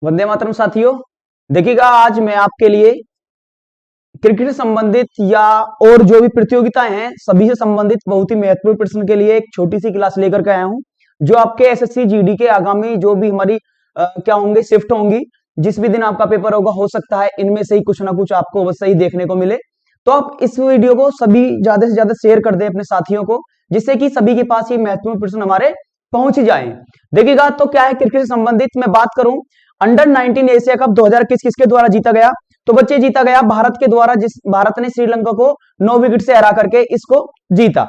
वंदे मातरम साथियों। देखिएगा, आज मैं आपके लिए क्रिकेट से संबंधित या और जो भी प्रतियोगिताएं हैं सभी से संबंधित बहुत ही महत्वपूर्ण प्रश्न के लिए एक छोटी सी क्लास लेकर के आया हूं, जो आपके एसएससी जीडी के आगामी जो भी हमारी क्या होंगे शिफ्ट होंगी, जिस भी दिन आपका पेपर होगा, हो सकता है इनमें से ही कुछ ना कुछ आपको अवश्य ही देखने को मिले। तो आप इस वीडियो को सभी ज्यादा से ज्यादा शेयर कर दें अपने साथियों को, जिससे कि सभी के पास ये महत्वपूर्ण प्रश्न हमारे पहुंच जाए। देखिएगा, तो क्या है, क्रिकेट से संबंधित मैं बात करूं, अंडर 19 एशिया कप 2000 किसके द्वारा जीता गया? तो बच्चे जीता गया भारत के द्वारा, जिस भारत ने श्रीलंका को 9 विकेट से हरा करके इसको जीता।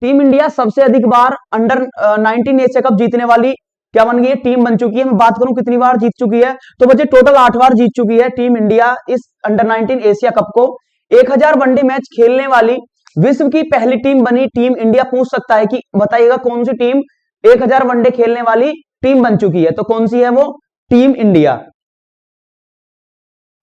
टीम इंडिया सबसे अधिक बार अंडर 19 एशिया कप जीतने वाली क्या बन गई है? टीम बन चुकी है। मैं बात करूं कितनी बार जीत चुकी है, तो बच्चे टोटल 8 बार जीत चुकी है टीम इंडिया इस अंडर 19 एशिया कप को। 1000 वनडे मैच खेलने वाली विश्व की पहली टीम बनी टीम इंडिया। पूछ सकता है कि बताइएगा कौन सी टीम 1000 वनडे खेलने वाली टीम बन चुकी है? तो कौन सी है वो? Team India.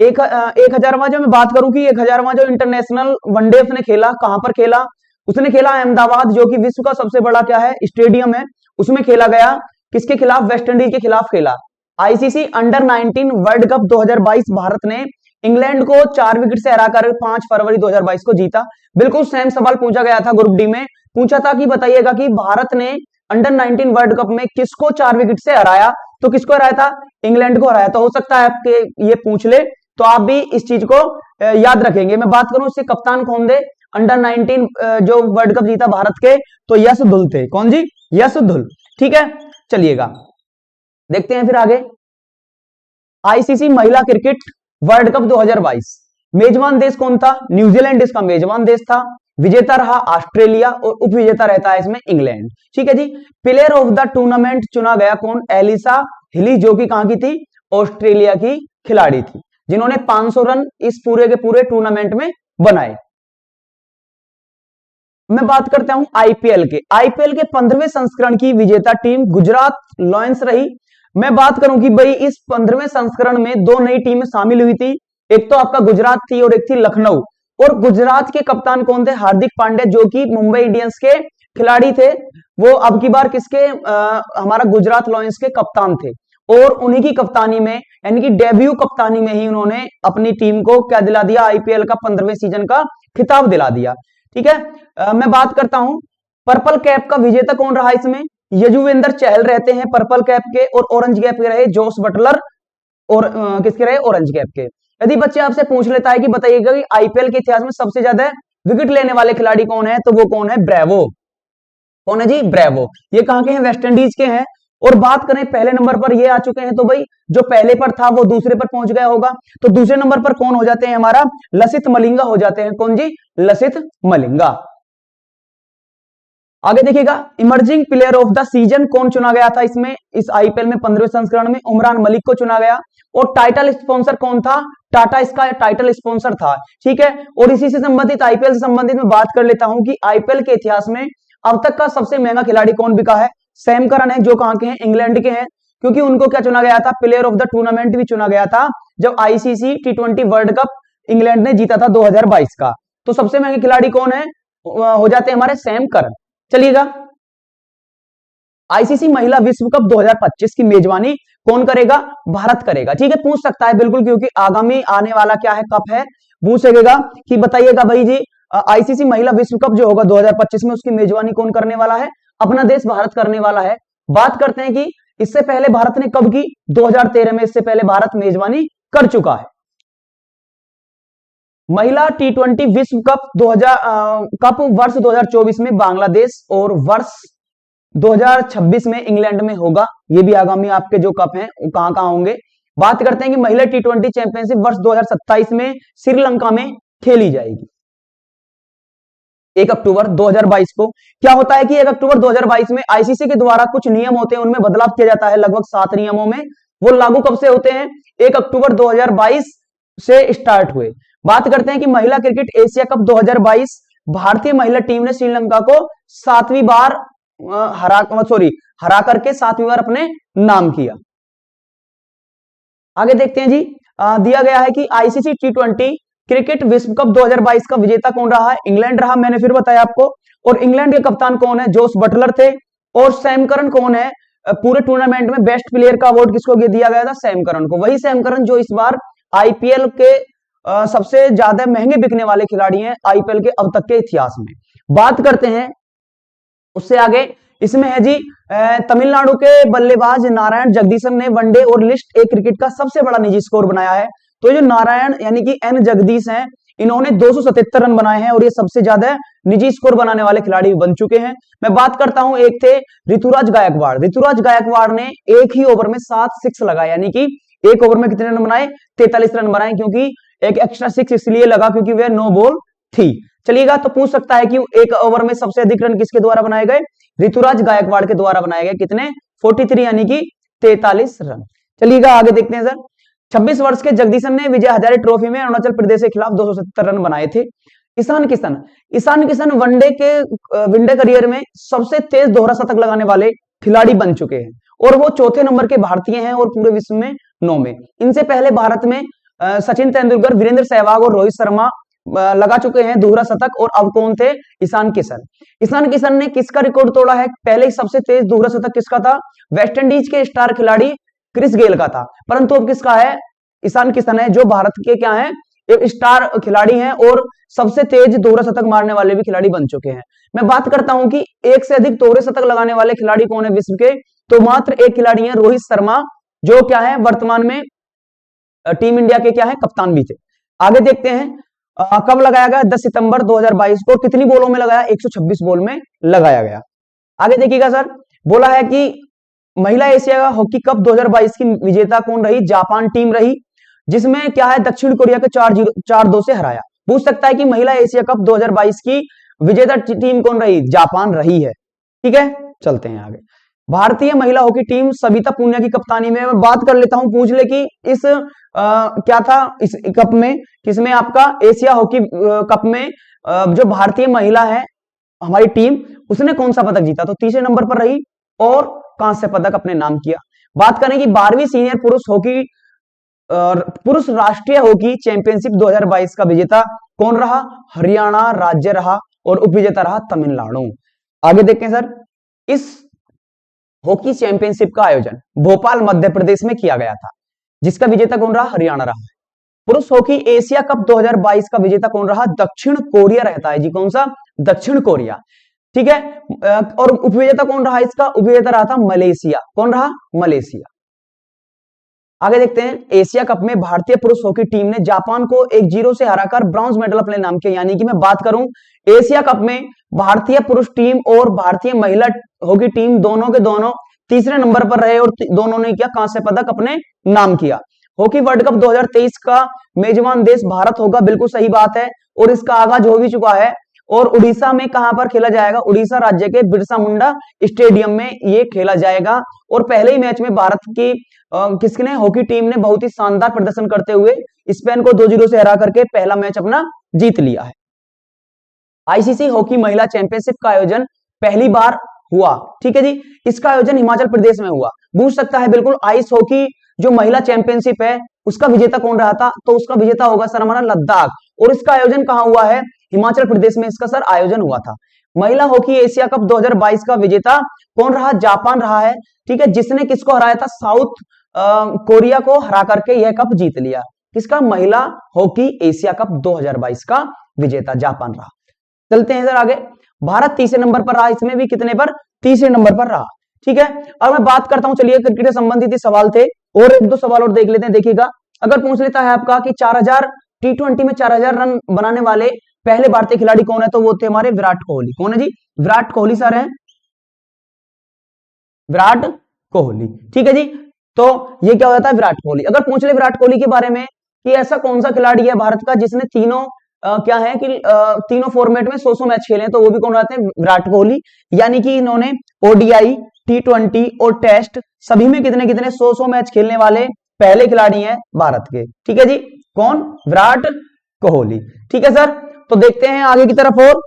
1000वां जो मैं बात करूं कि 1000वां जो इंटरनेशनल वनडे उसने खेला, कहां पर खेला? उसने खेला अहमदाबाद, जो कि विश्व का सबसे बड़ा क्या है, स्टेडियम है, उसमें खेला गया। किसके खिलाफ? वेस्ट इंडीज के खिलाफ खेला। ICC under 19 world Cup 2022 Bharat ने इंग्लैंड को 4 विकेट से हराकर 5 फरवरी 2022 को जीता। बिल्कुल सेम सवाल पूछा गया था ग्रुप डी में, पूछा था कि बताइएगा कि भारत ने अंडर 19 वर्ल्ड कप में किसको 4 विकेट से हराया? तो किसको हराया था? इंग्लैंड को हराया। तो हो सकता है आपके ये पूछ ले, तो आप भी इस चीज को याद रखेंगे। मैं बात करूं इससे कप्तान कौन थे अंडर 19 जो वर्ल्ड कप जीता भारत के? तो यश धुल थे। कौन जी? यश धुल। ठीक है, चलिएगा देखते हैं फिर आगे। आईसीसी महिला क्रिकेट वर्ल्ड कप 2022 मेजबान देश कौन था? न्यूजीलैंड इसका मेजबान देश था। विजेता रहा ऑस्ट्रेलिया और उपविजेता रहता है इसमें इंग्लैंड। ठीक है जी। प्लेयर ऑफ द टूर्नामेंट चुना गया कौन? एलिसा हिली, जो कि कहां की थी? ऑस्ट्रेलिया की खिलाड़ी थी, जिन्होंने 500 रन इस पूरे के पूरे टूर्नामेंट में बनाए। मैं बात करता हूं आईपीएल के। आईपीएल के 15वें संस्करण की विजेता टीम गुजरात लायंस रही। मैं बात करूं कि भाई इस 15वें संस्करण में 2 नई टीमें शामिल हुई थी, एक तो आपका गुजरात थी और एक थी लखनऊ। और गुजरात के कप्तान कौन थे? हार्दिक पांड्या, जो कि मुंबई इंडियंस के खिलाड़ी थे। वो अब की बार किसके हमारा गुजरात लायंस के कप्तान थे, और उन्हीं की कप्तानी में, यानी कि डेब्यू कप्तानी में ही उन्होंने अपनी टीम को क्या दिला दिया? आईपीएल का 15वें सीजन का खिताब दिला दिया। ठीक है। मैं बात करता हूं पर्पल कैप का विजेता कौन रहा इसमें? यजुवेंद्र चहल रहते हैं पर्पल कैप के, और ऑरेंज कैप के रहे जोस बटलर। और किसके रहे? ऑरेंज कैप के। यदि बच्चे आपसे पूछ लेता है कि बताइएगा कि आईपीएल के इतिहास में सबसे ज्यादा विकेट लेने वाले खिलाड़ी कौन है? तो वो कौन है? ब्रेवो। कौन है जी? ब्रेवो। ये कहां के हैं? वेस्ट इंडीज के हैं। और बात करें पहले नंबर पर ये आ चुके हैं, तो भाई जो पहले पर था वो दूसरे पर पहुंच गया होगा। तो दूसरे नंबर पर कौन हो जाते हैं? हमारा लसित मलिंगा हो जाते हैं। कौन जी? लसित मलिंगा। आगे देखिएगा, emerging player of the season कौन चुना गया था इसमें? इस आईपीएल में 15वें संस्करण में उमरान मलिक को चुना गया। और टाइटल स्पॉन्सर कौन था? टाटा इसका टाइटल स्पॉन्सर था। ठीक है। और इसी से संबंधित, आईपीएल से संबंधित मैं बात कर लेता हूं कि आईपीएल के इतिहास में अब तक का सबसे महंगा खिलाड़ी कौन बिका है? सैम करन है, जो कहां के हैं? इंग्लैंड के हैं। क्योंकि उनको क्या चुना गया था? प्लेयर ऑफ द टूर्नामेंट भी चुना गया था जब ICC T20 world cup England ने जीता था 2022 का। तो सबसे महंगे खिलाड़ी कौन है? हो जाते हैं हमारे सैम करन। चलिएगा, आईसीसी महिला विश्व कप 2025 की मेजबानी कौन करेगा? भारत करेगा। ठीक है, पूछ सकता है बिल्कुल, क्योंकि आगामी आने वाला क्या है, कप है। पूछ सकेगा कि बताइएगा भाई जी आईसीसी महिला विश्व कप जो होगा 2025 में, उसकी मेजबानी कौन करने वाला है? अपना देश भारत करने वाला है। बात करते हैं कि इससे पहले भारत ने कब की? 2013 में इससे पहले भारत मेजबानी कर चुका है। महिला T20 विश्व कप 2000 कप वर्ष 2024 में बांग्लादेश और वर्ष 2026 में इंग्लैंड में होगा। ये भी आगामी आपके जो कप हैं वो कहां कहां होंगे। बात करते हैं कि महिला T20 चैंपियनशिप वर्ष 2027 में श्रीलंका में खेली जाएगी 1 अक्टूबर 2022 को। क्या होता है कि 1 अक्टूबर 2022 में आईसीसी के द्वारा कुछ नियम होते हैं, उनमें बदलाव किया जाता है। लगभग 7 नियमों में वो लागू कब से होते हैं? 1 अक्टूबर 2022 से स्टार्ट हुए। बात करते हैं कि महिला क्रिकेट एशिया कप 2022 भारतीय महिला टीम ने श्रीलंका को 7वीं बार हरा करके 7वीं बार अपने नाम किया। आगे देखते हैं जी, दिया गया है कि आईसीसी T20 क्रिकेट विश्व कप 2022 का विजेता कौन रहा है? इंग्लैंड रहा, मैंने फिर बताया आपको। और इंग्लैंड के कप्तान कौन है? जोस बटलर थे। और सैम करन कौन है? पूरे टूर्नामेंट में बेस्ट प्लेयर का अवार्ड किसको दिया गया था? सैम करन को। वही सैम करन जो इस बार आईपीएल के सबसे ज्यादा महंगे बिकने वाले खिलाड़ी हैं आईपीएल के अब तक के इतिहास में। बात करते हैं उससे आगे, इसमें है जी तमिलनाडु के बल्लेबाज नारायण जगदीशन ने वनडे और लिस्ट ए क्रिकेट का सबसे बड़ा निजी स्कोर बनाया है। तो जो नारायण यानी कि एन जगदीश हैं, इन्होंने 277 रन बनाए हैं और ये सबसे ज्यादा निजी स्कोर बनाने वाले खिलाड़ी बन चुके हैं। मैं बात करता हूं, एक थे ऋतुराज गायकवाड़। ऋतुराज गायकवाड़ ने एक ही ओवर में 7 सिक्स लगाए, यानी कि एक ओवर में कितने रन बनाए? 43 रन बनाए, क्योंकि एक एक्स्ट्रा सिक्स इसलिए लगा क्योंकि वह नो बॉल थी। चलिएगा, तो पूछ सकता है कि एक ओवर में सबसे अधिक रन किसके द्वारा बनाए गए? ऋतुराज गायकवाड़ के द्वारा बनाए गए। कितने? 43 यानी कि 43 रन। चलिएगा आगे देखते हैं सर। 26 वर्ष के जगदीशन ने विजय हजारे ट्रॉफी में अरुणाचल प्रदेश के खिलाफ 270 रन बनाए थे। ईशान किशन वनडे करियर में सबसे तेज दोहरा शतक लगाने वाले खिलाड़ी बन चुके हैं और वो चौथे नंबर के भारतीय हैं और पूरे विश्व में 9वें। इनसे पहले भारत में सचिन तेंदुलकर, वीरेंद्र सहवाग और रोहित शर्मा लगा चुके हैं दोहरा शतक, और अब कौन थे? ईशान किशन ने किसका रिकॉर्ड तोड़ा है? पहले सबसे तेज दोहरा शतक किसका था? वेस्ट इंडीज के स्टार खिलाड़ी क्रिस गेल का था, परंतु अब किसका है? ईशान किशन है, जो भारत के क्या है? एक स्टार खिलाड़ी हैं और सबसे तेज दोहरा शतक मारने वाले भी खिलाड़ी बन चुके हैं। मैं बात करता हूं कि एक से अधिक दोहरे शतक लगाने वाले खिलाड़ी कौन है विश्व के? तो मात्र एक खिलाड़ी है, रोहित शर्मा, जो क्या है वर्तमान में टीम इंडिया के क्या है? कप्तान भी थे। आगे देखते हैं कब लगाया गया? 10 सितंबर 2022 को। कितनी बॉलों में लगाया? 126 बॉल में लगाया गया। आगे देखिएगा सर, बोला है कि महिला एशिया हॉकी कप 2022 की विजेता कौन रही? जापान टीम रही, जिसमें क्या है दक्षिण कोरिया के 4-2 से हराया। पूछ सकता है कि महिला एशिया कप 2022 की विजेता टीम कौन रही? जापान रही है। ठीक है, चलते हैं आगे। भारतीय महिला हॉकी टीम सविता पुनिया की कप्तानी में, मैं बात कर लेता हूं, पूछ ले कि इस क्या था इस कप में? किसमें? आपका एशिया हॉकी कप में जो भारतीय महिला है हमारी टीम, उसने कौन सा पदक जीता? तो तीसरे नंबर पर रही और कांस्य पदक अपने नाम किया। बात करें कि 12वीं सीनियर पुरुष राष्ट्रीय हॉकी चैंपियनशिप 2022 का विजेता कौन रहा? हरियाणा राज्य रहा और उपविजेता रहा तमिलनाडु। आगे देखते हैं सर, इस हॉकी चैंपियनशिप का आयोजन भोपाल मध्य प्रदेश में किया गया था, जिसका विजेता कौन रहा? हरियाणा रहा। पुरुष हॉकी एशिया कप 2022 का विजेता कौन रहा? दक्षिण कोरिया रहता है जी। कौन सा? दक्षिण कोरिया। ठीक है, और उपविजेता कौन रहा इसका? उपविजेता रहा था मलेशिया। कौन रहा? मलेशिया। आगे देखते हैं, एशिया कप में भारतीय पुरुष हॉकी टीम ने जापान को 1-0 से हराकर ब्रॉन्ज मेडल अपने नाम किया। यानी कि मैं बात करूं एशिया कप में भारतीय पुरुष टीम और भारतीय महिला हॉकी टीम दोनों के दोनों तीसरे नंबर पर रहे और दोनों ने क्या? कांस्य पदक अपने नाम किया। हॉकी वर्ल्ड कप 2023 का मेजबान देश भारत होगा, बिल्कुल सही बात है, और इसका आगाज हो भी चुका है। और उड़ीसा में कहां पर खेला जाएगा? उड़ीसा राज्य के बिरसा मुंडा स्टेडियम में ये खेला जाएगा। और पहले ही मैच में भारत की किसने हॉकी टीम ने बहुत ही शानदार प्रदर्शन करते हुए स्पेन को 2-0 से हरा करके पहला मैच अपना जीत लिया है। आईसीसी हॉकी महिला चैंपियनशिप का आयोजन पहली बार हुआ। ठीक है जी, इसका आयोजन हिमाचल प्रदेश में हुआ। पूछ सकता है बिल्कुल, आइस हॉकी जो महिला चैंपियनशिप है उसका विजेता कौन रहा था? तो उसका विजेता होगा सर हमारा लद्दाख। और इसका आयोजन कहां हुआ है? हिमाचल प्रदेश में इसका सर आयोजन हुआ था। महिला हॉकी एशिया कप 2022 का विजेता कौन रहा? जापान रहा है। ठीक है, जिसने किसको हराया था? साउथ कोरिया को हरा करके यह कप जीत लिया। किसका? महिला हॉकी एशिया कप 2022 का विजेता जापान रहा। चलते हैं सर आगे। भारत तीसरे नंबर पर रहा, इसमें भी कितने पर? तीसरे नंबर पर रहा। ठीक है, अब मैं बात करता हूं, चलिए क्रिकेट से संबंधित सवाल थे और एक दो सवाल और देख लेते हैं। देखिएगा, अगर पूछ लेता है आपका कि 4000 T20 में 4000 रन बनाने वाले पहले भारतीय खिलाड़ी कौन है? तो वो थे हमारे विराट कोहली। कौन है जी? विराट कोहली सर है, विराट कोहली। ठीक है जी, तो ये क्या हो जाता है? विराट कोहली। अगर पूछ ले विराट कोहली के बारे में कि ऐसा कौन सा खिलाड़ी है भारत का जिसने तीनों क्या है कि तीनों फॉर्मेट में 100 मैच खेले हैं, तो वो भी कौन रहते हैं? विराट कोहली। यानी कि इन्होंने ओडीआई, T20 और टेस्ट सभी में कितने कितने 100 मैच खेलने वाले पहले खिलाड़ी हैं भारत के। ठीक है जी, कौन? विराट कोहली। ठीक है सर, तो देखते हैं आगे की तरफ। और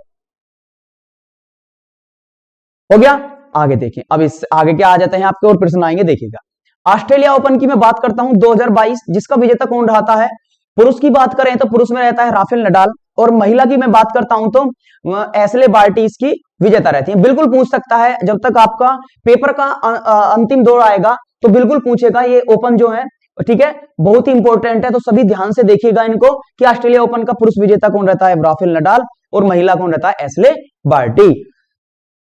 हो गया, आगे देखें। अब इस आगे क्या आ जाते हैं आपके और प्रश्न आएंगे, देखिएगा। ऑस्ट्रेलिया ओपन की मैं बात करता हूं 2022, जिसका विजेता कौन रहता है? पुरुष की बात करें तो पुरुष में रहता है राफेल नडाल और महिला की मैं बात करता हूं तो एशले बार्टी इसकी विजेता रहती है। बिल्कुल पूछ सकता है, जब तक आपका पेपर का अंतिम दौर आएगा तो बिल्कुल पूछेगा ये ओपन जो है, ठीक है, बहुत ही इंपॉर्टेंट है, तो सभी ध्यान से देखिएगा इनको कि ऑस्ट्रेलिया ओपन का पुरुष विजेता कौन रहता है, राफेल नडाल, और महिला कौन रहता है, एशले बार्टी।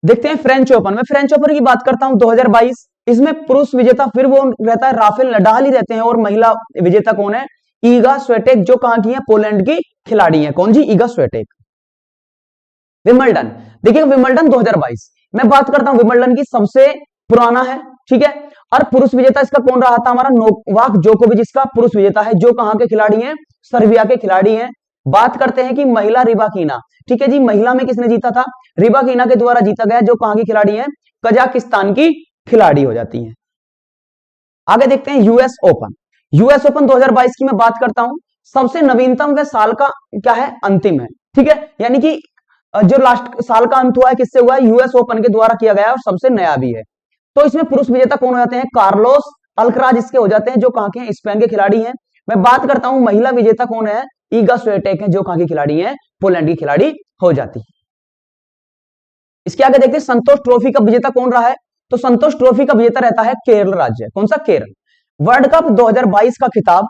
देखते हैं फ्रेंच ओपन में। फ्रेंच ओपन की बात करता हूं 2022, इसमें पुरुष विजेता फिर वो रहता है राफेल नडाल ही रहते हैं, और महिला विजेता कौन है, ईगा स्वेटेक, जो कहां की है, पोलैंड की खिलाड़ी है। कौन जी, ईगा स्वेटेक। विंबलडन, देखिए विंबलडन 2022 मैं बात करता हूं, विंबलडन की सबसे पुराना है, ठीक है, और पुरुष विजेता इसका कौन रहा था, हमारा नोवाक जोकोविच इसका पुरुष विजेता है, जो कहां के खिलाड़ी हैं, सर्बिया के खिलाड़ी हैं। बात करते हैं कि महिला रिबाकीना, ठीक है जी, महिला में किसने जीता था, रिबाकीना के द्वारा जीता गया, जो कहां की खिलाड़ी है, कजाकिस्तान की खिलाड़ी हो जाती है। आगे देखते हैं यूएस ओपन। यूएस ओपन 2022 की मैं बात करता हूं, सबसे नवीनतम व साल का क्या है, अंतिम है, ठीक है, यानी कि जो लास्ट साल का अंत हुआ है किससे हुआ है, यूएस ओपन के द्वारा किया गया है, और सबसे नया भी है। तो इसमें पुरुष विजेता कौन हो जाते हैं, कार्लोस अल्कराज इसके हो जाते हैं, जो कहां के हैं, स्पेन के खिलाड़ी हैं। मैं बात करता हूं महिला विजेता कौन है, ईगा स्वेटेक है, जो कहां की खिलाड़ी है, पोलैंड की खिलाड़ी हो जाती है। इसके आगे देखते हैं संतोष ट्रॉफी का विजेता कौन रहा है, तो संतोष ट्रॉफी का विजेता रहता है केरल राज्य। कौन सा, केरल। वर्ल्ड कप 2022 का खिताब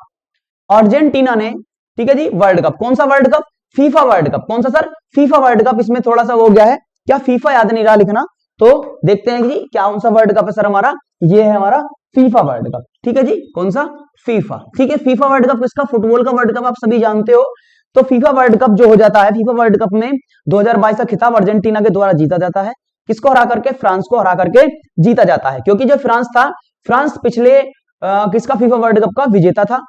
अर्जेंटीना ने, ठीक है जी, वर्ल्ड कप, कौन सा world cup, FIFA World cup. कौन सा सर, फीफा वर्ल्ड कप। इसमें थोड़ा सा हो गया है, क्या फीफा याद नहीं रहा लिखना, तो देखते हैं कि क्या कौन सा वर्ल्ड कप है सर हमारा, ये है हमारा फीफा वर्ल्ड कप, ठीक है जी, कौन सा, फीफा, ठीक है। फीफा वर्ल्ड कप किसका, फुटबॉल का वर्ल्ड कप, आप सभी जानते हो। तो फीफा वर्ल्ड कप जो हो जाता है, फीफा वर्ल्ड कप में 2022 का खिताब अर्जेंटीना के द्वारा जीता जाता है। किसको हरा करके, फ्रांस को हरा करके जीता जाता है, क्योंकि जो फ्रांस था, फ्रांस पिछले किसका, फीफा वर्ल्ड कप का विजेता था।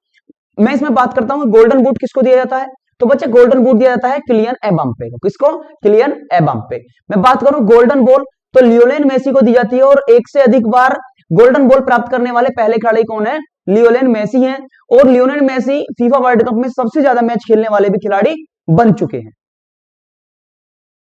मैं इसमें बात करता हूं गोल्डन बूट किसको दिया जाता है, तो बच्चे गोल्डन बूट दिया जाता है किलियन एम्बाप्पे को। किसको, किलियन एम्बाप्पे। मैं बात करूं गोल्डन बॉल, तो लियोनेल मेसी को दी जाती है, और एक से अधिक बार गोल्डन बॉल प्राप्त करने वाले पहले खिलाड़ी कौन है, लियोनेल मेसी हैं, और Lionel Messi FIFA World Cup में सबसे ज्यादा मैच खेलने वाले भी खिलाड़ी बन चुके हैं।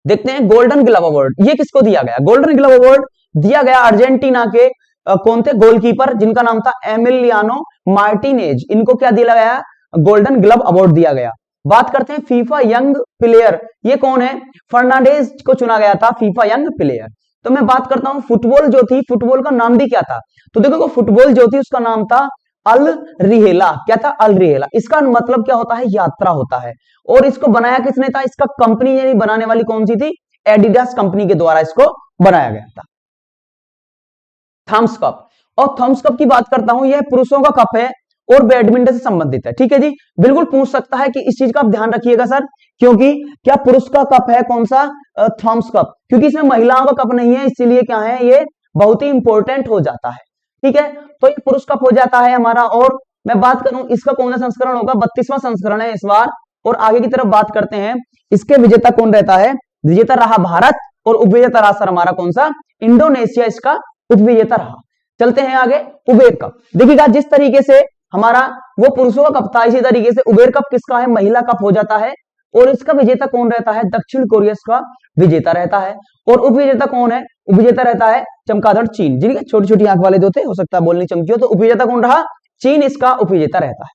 देखते हैं गोल्डन ग्लव अवार्ड, ये किसको दिया गया, गोल्डन ग्लव अवार्ड दिया गया अर्जेंटीना के कौन थे, गोलकीपर, जिनका नाम था एमिलियानो मार्टिनेज, इनको क्या दिया गया, गोल्डन ग्लव अवार्ड दिया गया। बात करते हैं फीफा यंग प्लेयर, ये कौन है, फर्नांडेज को चुना गया था फीफा यंग प्लेयर। तो मैं बात करता हूं फुटबॉल जो थी, फुटबॉल का नाम भी क्या था, तो देखो फुटबॉल जो थी उसका नाम था अल रिहेला। क्या था, अल रिहेला। इसका मतलब क्या होता है, यात्रा होता है। और इसको बनाया किसने था, इसका कंपनी यानी बनाने वाली कौन सी थी, एडिडास कंपनी के द्वारा इसको बनाया गया था। थम्स कप, और थम्स कप की बात करता हूं, यह पुरुषों का कप है और बैडमिंटन से संबंधित है, ठीक है जी। बिल्कुल पूछ सकता है कि इस चीज का आप ध्यान रखिएगा सर, क्योंकि क्या पुरुष का कप है कौन सा, थम्स कप, क्योंकि इसमें महिलाओं का कप नहीं है, इसीलिए क्या है, ये बहुत ही इंपॉर्टेंट हो जाता है, ठीक है। तो ये पुरुष कप हो जाता है हमारा। और मैं बात करूं इसका कौन सा संस्करण होगा, 32वां संस्करण है इस बार। और आगे की तरफ बात करते हैं, इसके विजेता कौन रहता है, विजेता रहा भारत, और उपविजेता रहा सर हमारा कौन सा, इंडोनेशिया इसका उपविजेता रहा। चलते हैं आगे, उबेर कप। देखिएगा जिस तरीके से हमारा वो पुरुषों का कप था, इसी तरीके से उबेर कप किसका है, महिला कप हो जाता है। और इसका विजेता कौन रहता है, दक्षिण कोरिया का विजेता रहता है। और उपविजेता कौन है, उपविजेता रहता है चमगादड़ चीन, जिनके छोटी छोटी आंख वाले जो थे, हो सकता है बोलनी चमकी हो, तो उपविजेता कौन रहा, चीन इसका उपविजेता रहता है।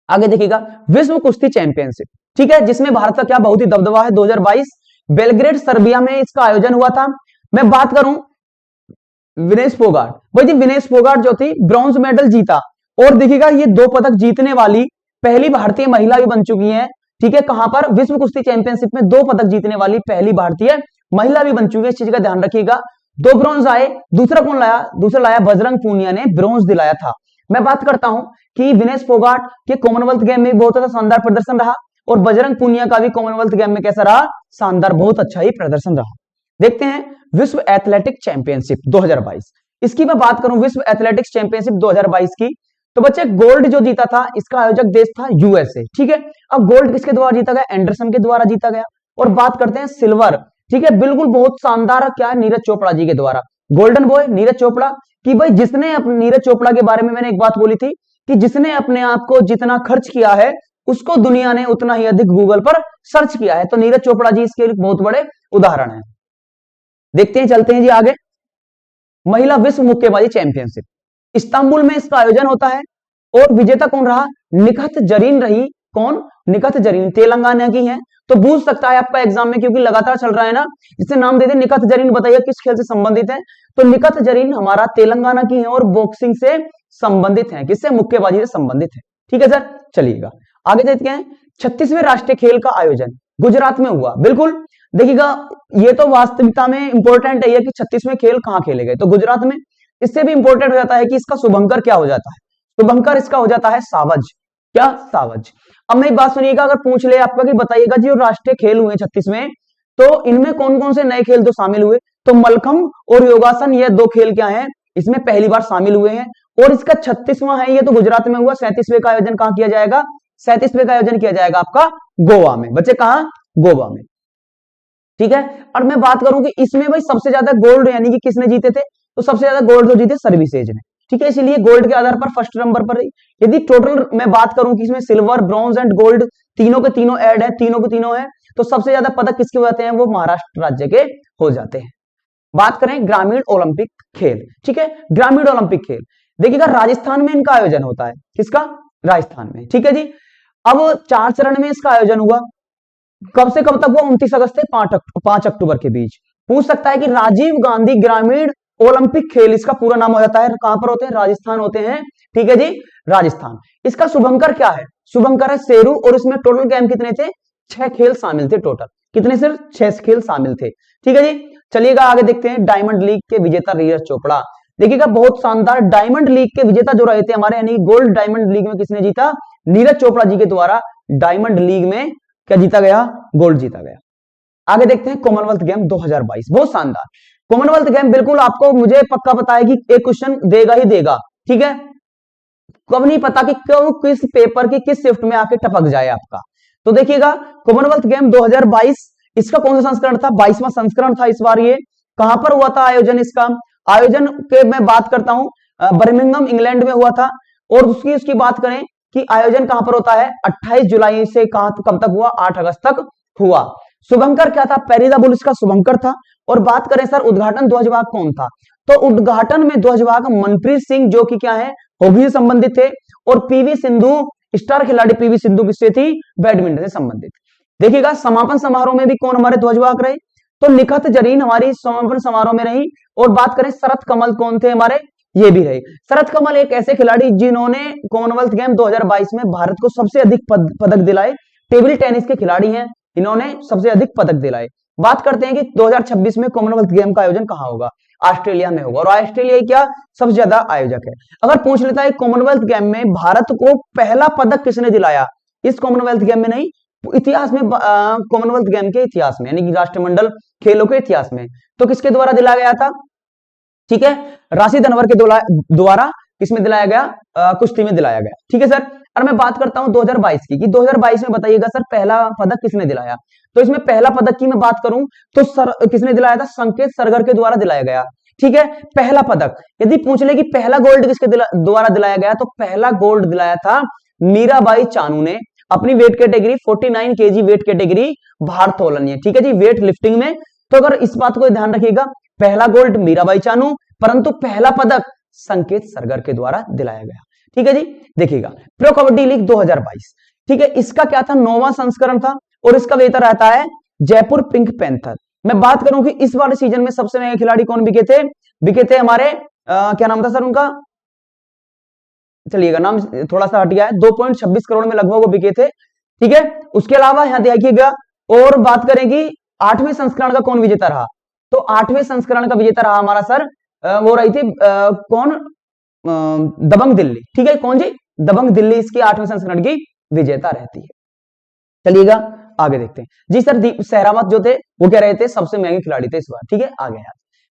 आगे देखिएगा विश्व कुश्ती चैंपियनशिप, ठीक है, जिसमें भारत का क्या बहुत ही दबदबा है। 2022 बेलग्रेड सर्बिया में इसका आयोजन हुआ था। मैं बात करूं विनेश फोगाट, भाई जी विनेश फोगाट जो थी ब्रॉन्ज मेडल जीता। और देखिएगा ये 2 पदक जीतने वाली पहली भारतीय महिला भी बन चुकी है, ठीक है। कहां पर, विश्व कुश्ती चैंपियनशिप में 2 पदक जीतने वाली पहली भारतीय महिला भी बन चुकी है, इस चीज का ध्यान रखिएगा। 2 ब्रॉन्ज आए, दूसरा कौन लाया, दूसरा लाया बजरंग पूनिया ने ब्रॉन्ज दिलाया था। मैं बात करता हूं कि विनेश फोगाट के कॉमनवेल्थ गेम में बहुत अच्छा शानदार प्रदर्शन रहा, और बजरंग पूनिया का भी कॉमनवेल्थ गेम में कैसा रहा, शानदार, बहुत अच्छा ही प्रदर्शन रहा। देखते हैं विश्व एथलेटिक चैंपियनशिप 2022, इसकी मैं बात करूं विश्व एथलेटिक्स चैंपियनशिप 2022 की, तो बच्चे गोल्ड जो जीता था, इसका आयोजक देश था यूएसए, ठीक है। अब गोल्ड किसके द्वारा जीता गया, एंडरसन के द्वारा जीता गया। और बात करते हैं सिल्वर, ठीक है, बिल्कुल बहुत शानदार, क्या है, नीरज चोपड़ा जी के द्वारा, गोल्डन बॉय नीरज चोपड़ा। कि भाई जिसने नीरज चोपड़ा के बारे में मैंने एक बात बोली थी कि जिसने अपने आप को जितना खर्च किया है, उसको दुनिया ने उतना ही अधिक गूगल पर सर्च किया है। तो नीरज चोपड़ा जी इसके बहुत बड़े उदाहरण है। देखते हैं, चलते हैं जी आगे, महिला विश्व मुक्केबाजी चैंपियनशिप इस्तांबुल में इसका आयोजन होता है। और विजेता कौन रहा, निखत जरीन रही, कौन? निखत जरीन, तेलंगाना की है। तो पूछ सकता है आपका एग्जाम में, क्योंकि लगातार चल रहा है ना, जिससे नाम दे दे निखत जरीन, बताइए किस खेल से संबंधित है? तो निखत जरीन हमारा तेलंगाना की है और बॉक्सिंग से संबंधित है। किससे? मुक्केबाजी से संबंधित है। ठीक है सर, चलिएगा आगे देखते हैं। 36वें राष्ट्रीय खेल का आयोजन गुजरात में हुआ। बिल्कुल, देखिएगा ये तो वास्तविकता में इंपॉर्टेंट है कि 36वें खेल कहां खेले गए, तो गुजरात में। इससे भी इंपॉर्टेंट हो जाता है कि इसका शुभंकर क्या हो जाता है? शुभंकर इसका हो जाता है सावज। क्या? सावज। अब मेरी बात सुनिएगा, अगर पूछ ले आपका कि बताइएगा जी राष्ट्रीय खेल हुए 36वें, तो इनमें कौन कौन से नए खेल तो शामिल हुए? तो मलखम और योगासन, ये दो खेल क्या है इसमें पहली बार शामिल हुए हैं। और इसका 36वां है, ये तो गुजरात में हुआ। 37वें का आयोजन कहां किया जाएगा? 37वें का आयोजन किया जाएगा आपका गोवा में। बच्चे कहां? गोवा में। ठीक है, और मैं बात करूं कि इसमें भाई सबसे ज्यादा गोल्ड यानी कि किसने जीते थे? तो सबसे ज्यादा गोल्ड तो जीते सर्विसेज ने। ठीक है, इसलिए गोल्ड के आधार पर फर्स्ट नंबर पर। यदि टोटल मैं बात करूं कि इसमें सिल्वर, ब्रॉन्ज एंड गोल्ड तीनों के तीनों ऐड है, तीनों के तीनों है, तो सबसे ज्यादा पदक किसके होते हैं? वो महाराष्ट्र राज्य के हो जाते हैं। बात करें ग्रामीण ओलंपिक खेल। ठीक है, ग्रामीण ओलंपिक खेल देखिएगा राजस्थान में इनका आयोजन होता है। किसका? राजस्थान में। ठीक है जी, अब 4 चरण में इसका आयोजन हुआ। कब से कब तक हुआ? 29 अगस्त से 5 अक्टूबर के बीच। पूछ सकता है कि राजीव गांधी ग्रामीण ओलंपिक खेल, इसका पूरा नाम हो जाता है, कहां पर होते हैं? राजस्थान होते हैं। ठीक है जी, राजस्थान। इसका शुभंकर क्या है? शुभंकर है शेरू, और इसमें टोटल गेम कितने थे? 6 खेल शामिल थे टोटल। कितने? सिर्फ 6 खेल शामिल थे। ठीक है जी, चलिएगा आगे देखते हैं। डायमंड लीग के विजेता नीरज चोपड़ा। देखिएगा बहुत शानदार डायमंड लीग के विजेता जो रहे थे हमारे, यानी गोल्ड डायमंड लीग में किसने जीता? नीरज चोपड़ा जी के द्वारा डायमंड लीग में क्या जीता गया? गोल्ड जीता गया। आगे देखते हैं कॉमनवेल्थ गेम 2022। बहुत शानदार कॉमनवेल्थ गेम, बिल्कुल आपको मुझे पक्का पता है कि एक क्वेश्चन देगा ही देगा। ठीक है, कब नहीं पता कि क्यों किस पेपर की किस शिफ्ट में आके टपक जाए आपका। तो देखिएगा कॉमनवेल्थ गेम 2022, इसका कौन सा संस्करण था? 22वां संस्करण था इस बार। ये कहां पर हुआ था आयोजन? इसका आयोजन के मैं बात करता हूं बर्मिंघम इंग्लैंड में हुआ था। और उसकी बात करें कि आयोजन कहां पर होता है? 28 जुलाई से कब तक हुआ? 8 अगस्त तक हुआ। शुभंकर क्या था? पेरी द बुल इसका शुभंकर था। और बात करें सर उद्घाटन ध्वजवाहक कौन था? तो उद्घाटन में ध्वजवाहक मनप्रीत सिंह, जो कि क्या है हॉकी से संबंधित थे। और पीवी सिंधु, स्टार खिलाड़ी पीवी सिंधु किससे थी? बैडमिंटन से संबंधित। देखिएगा समापन समारोह में भी कौन हमारे ध्वजवाहक रहे? तो निखत जरीन हमारी समापन समारोह में रही। और बात करें शरत कमल कौन थे हमारे? ये भी रहे। शरत कमल एक ऐसे खिलाड़ी जिन्होंने कॉमनवेल्थ गेम 2022 में भारत को सबसे अधिक पदक दिलाए। टेबल टेनिस के खिलाड़ी हैं, इन्होंने सबसे अधिक पदक दिलाए। बात करते हैं कि 2026 में कॉमनवेल्थ गेम का आयोजन कहां होगा? ऑस्ट्रेलिया में होगा। और ऑस्ट्रेलिया क्या सबसे ज्यादा आयोजक है? अगर पूछ लेता है कॉमनवेल्थ गेम में भारत को पहला पदक किसने दिलाया? इस कॉमनवेल्थ गेम में नहीं, इतिहास में, कॉमनवेल्थ गेम के इतिहास में, यानी कि राष्ट्रमंडल खेलों के इतिहास में, तो किसके द्वारा दिलाया गया था? ठीक है, राशिद अनवर के द्वारा किसमें दिलाया गया? कुश्ती में दिलाया गया। ठीक है सर, और मैं बात करता हूं 2022 की, कि 2022 में बताइएगा सर पहला पदक किसने दिलाया? तो इसमें पहला पदक की मैं बात करूं तो किसने दिलाया था? संकेत सरगर के द्वारा दिलाया गया। ठीक है, पहला पदक। यदि पूछ ले कि पहला गोल्ड किसके द्वारा दिलाया गया, तो पहला गोल्ड दिलाया था मीराबाई चानू ने, अपनी weight category 49 KG weight category भारोत्तोलन है। ठीक है जी, वेट लिफ्टिंग में। तो अगर इस बात को ध्यान रखिएगा, पहला गोल्ड मीराबाई चानू, परंतु पहला पदक संकेत सरगर के द्वारा दिलाया गया। ठीक है जी, देखिएगा प्रो कबड्डी लीग 2022। ठीक है, इसका क्या था? 9वां संस्करण था। और इसका विजेता रहता है जयपुर पिंक पैंथर। मैं बात करूं कि इस वाले सीजन में सबसे महंगे खिलाड़ी कौन बिके थे? बिके थे हमारे क्या नाम था सर उनका? चलिएगा नाम थोड़ा सा हट गया है। 2.26 करोड़ में लगभग वो बिके थे। ठीक है, उसके अलावा यहां देखिएगा, और बात करें कि 8वें संस्करण का कौन विजेता रहा? तो 8वें संस्करण का विजेता रहा हमारा सर, वो रही थी कौन? दबंग दिल्ली। ठीक है, कौन जी? दबंग दिल्ली इसकी 8वें संस्करण की विजेता रहती है। चलिएगा आगे देखते हैं जी। सर दीप सहरावत जो थे वो क्या रहे थे? सबसे महंगे खिलाड़ी थे इस बार। ठीक है,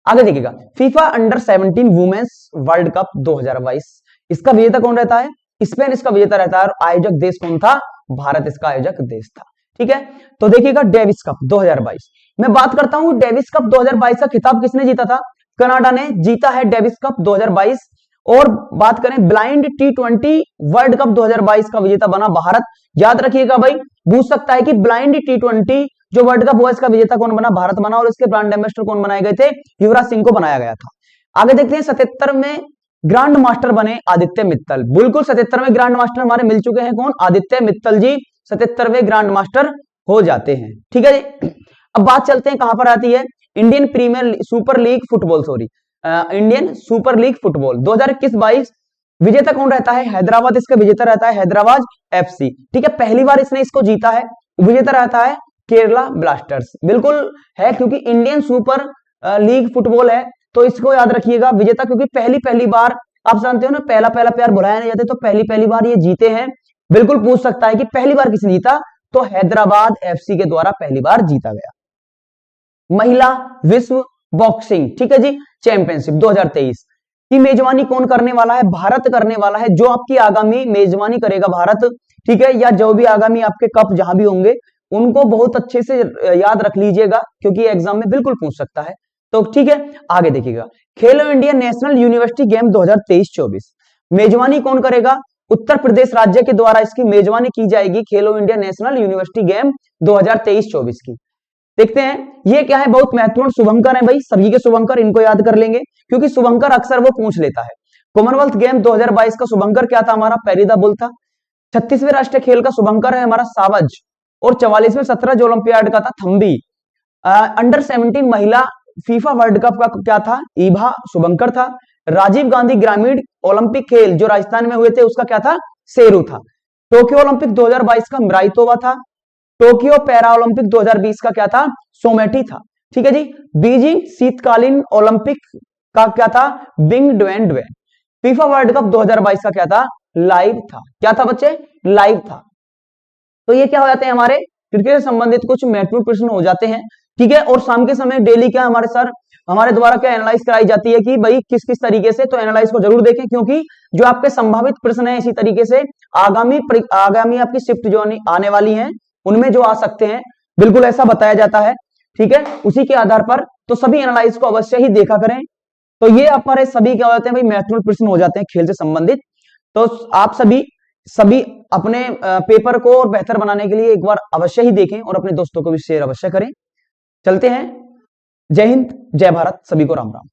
आगे देखिएगा FIFA under 17 women's World Cup 2022, इसका विजेता कौन रहता है? स्पेन इसका विजेता रहता है। और आयोजक देश कौन था? भारत इसका आयोजक देश था। ठीक है, तो देखिएगा डेविस कप 2022। मैं बात करता हूं डेविस कप 2022 का खिताब किसने जीता था? कनाडा ने जीता है डेविस कप 2022। और बात करें ब्लाइंड T20 वर्ल्ड कप 2022 का विजेता बना भारत। याद रखिएगा भाई, पूछ सकता है कि ब्लाइंड T20 जो वर्ल्ड कप हुआ इसका विजेता कौन बना? भारत बना। और इसके ब्रांड एम्बेसडर कौन बनाए गए थे? युवराज सिंह को बनाया गया था। आगे देखते हैं 77 में ग्रांड मास्टर बने आदित्य मित्तल। बिल्कुल 77 में ग्रांड मास्टर हमारे मिल चुके हैं। कौन? आदित्य मित्तल जी। 77वें ग्रांड मास्टर हो जाते हैं। ठीक है जी। अब बात चलते हैं कहां पर आती है, Indian Premier Super League football, sorry Indian Super League football 2021-22 विजेता कौन रहता है, हैदराबाद इसका विजेता रहता है, हैदराबाद एफसी। ठीक है, पहली बार इसने इसको जीता है, विजेता रहता है केरला ब्लास्टर्स। बिल्कुल है, क्योंकि इंडियन सुपर लीग फुटबॉल है तो इसको याद रखिएगा विजेता, क्योंकि पहली बार आप जानते हो ना, पहला प्यार भुलाया नहीं जाते, तो पहली बार ये जीते हैं। बिल्कुल पूछ सकता है कि पहली बार किसने जीता, तो हैदराबाद एफसी के द्वारा पहली बार जीता गया। महिला विश्व बॉक्सिंग, ठीक है जी, चैंपियनशिप 2023 की मेजबानी कौन करने वाला है, भारत करने वाला है। जो आपकी आगामी मेजबानी करेगा भारत, ठीक है, या जो भी आगामी आपके कप जहां भी होंगे उनको बहुत अच्छे से याद रख लीजिएगा, क्योंकि एग्जाम में बिल्कुल पूछ सकता है। तो ठीक है, आगे देखिएगा, खेलो इंडिया नेशनल यूनिवर्सिटी गेम 2023-24 मेजबानी कौन करेगा, उत्तर प्रदेश राज्य के द्वारा इसकी मेजबानी की जाएगी, खेलो इंडिया नेशनल यूनिवर्सिटी गेम 2023-24 की। देखते हैं ये क्या है, बहुत महत्वपूर्ण शुभंकर है भाई, सभी के शुभंकर, इनको याद कर लेंगे क्योंकि शुभंकर अक्सर वो पूछ लेता है। कॉमनवेल्थ गेम 2022 का शुभंकर क्या था हमारा, पेरिदा बुल था। 36वें राष्ट्रीय खेल का शुभंकर है हमारा सावज, और 44वें शतरंज ओलंपियाड का था थम्बी। अंडर 17 महिला फीफा वर्ल्ड कप का क्या था, ईभा शुभंकर था। राजीव गांधी ग्रामीण ओलंपिक खेल जो राजस्थान में हुए थे उसका क्या था, शेरू था। टोक्यो ओलंपिक 2022 का मिराइतोवा था। टोक्यो पैरा ओलंपिक 2020 का क्या था, सोमेटी था। ठीक है जी। बीजिंग शीतकालीन ओलंपिक का क्या था, Bing Dwen Dwen. FIFA World Cup 2022 का क्या था, लाइव था। क्या था बच्चे, लाइव था। तो ये क्या हो जाते हैं, हमारे क्रिकेट से संबंधित कुछ महत्वपूर्ण प्रश्न हो जाते हैं। ठीक है, और शाम के समय डेली क्या हमारे सर हमारे द्वारा क्या एनालाइज कराई जाती है कि भाई किस किस तरीके से, तो एनालाइज को जरूर देखें, क्योंकि जो आपके संभावित प्रश्न है इसी तरीके से आगामी आपकी शिफ्ट जो आने वाली है उनमें जो आ सकते हैं, बिल्कुल ऐसा बताया जाता है। ठीक है, उसी के आधार पर तो सभी एनालाइज को अवश्य ही देखा करें। तो ये हमारे सभी क्या होते हैं भाई, महत्वपूर्ण प्रश्न हो जाते हैं खेल से संबंधित। तो आप सभी अपने पेपर को और बेहतर बनाने के लिए एक बार अवश्य ही देखें और अपने दोस्तों को भी शेयर अवश्य करें। चलते हैं, जय हिंद, जय भारत, सभी को राम राम।